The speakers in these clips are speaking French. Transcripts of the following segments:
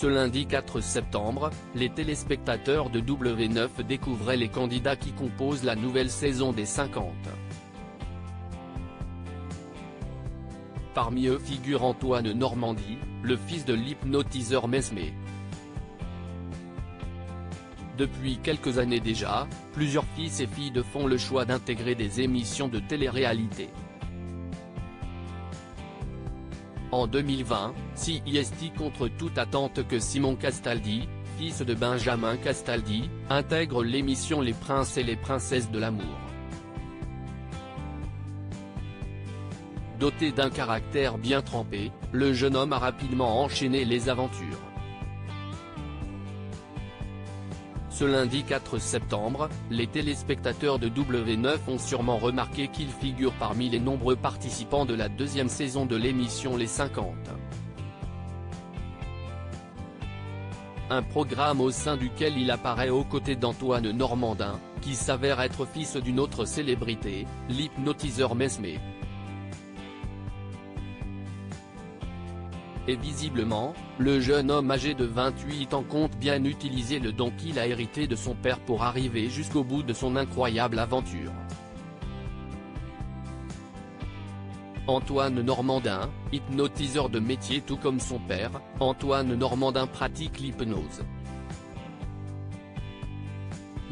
Ce lundi 4 septembre, les téléspectateurs de W9 découvraient les candidats qui composent la nouvelle saison des 50. Parmi eux figure Antoine Normandie, le fils de l'hypnotiseur Mesmé. Depuis quelques années déjà, plusieurs fils et filles font le choix d'intégrer des émissions de télé-réalité. En 2020, c'est contre toute attente que Simon Castaldi, fils de Benjamin Castaldi, intègre l'émission Les Princes et les Princesses de l'amour. Doté d'un caractère bien trempé, le jeune homme a rapidement enchaîné les aventures. Ce lundi 4 septembre, les téléspectateurs de W9 ont sûrement remarqué qu'il figure parmi les nombreux participants de la deuxième saison de l'émission Les 50. Un programme au sein duquel il apparaît aux côtés d'Antoine Normandin, qui s'avère être fils d'une autre célébrité, l'hypnotiseur Mesmé. Et visiblement, le jeune homme âgé de 28 ans compte bien utiliser le don qu'il a hérité de son père pour arriver jusqu'au bout de son incroyable aventure. Antoine Normandin, hypnotiseur de métier tout comme son père, Antoine Normandin pratique l'hypnose.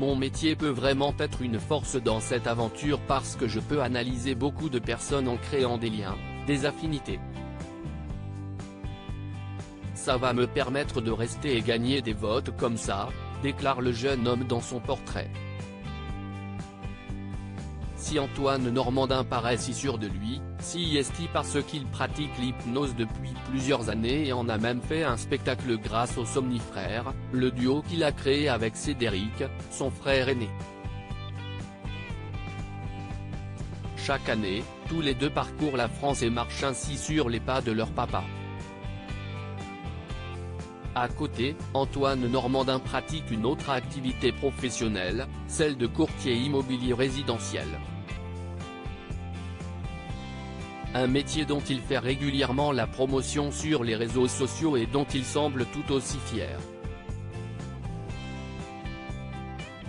Mon métier peut vraiment être une force dans cette aventure parce que je peux analyser beaucoup de personnes en créant des liens, des affinités. Ça va me permettre de rester et gagner des votes comme ça, déclare le jeune homme dans son portrait. Si Antoine Normandin paraît si sûr de lui, c'est parce qu'il pratique l'hypnose depuis plusieurs années et en a même fait un spectacle grâce aux Somnifrères, le duo qu'il a créé avec Cédric, son frère aîné. Chaque année, tous les deux parcourent la France et marchent ainsi sur les pas de leur papa. À côté, Antoine Normandin pratique une autre activité professionnelle, celle de courtier immobilier résidentiel. Un métier dont il fait régulièrement la promotion sur les réseaux sociaux et dont il semble tout aussi fier.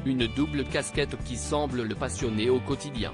Une double casquette qui semble le passionner au quotidien.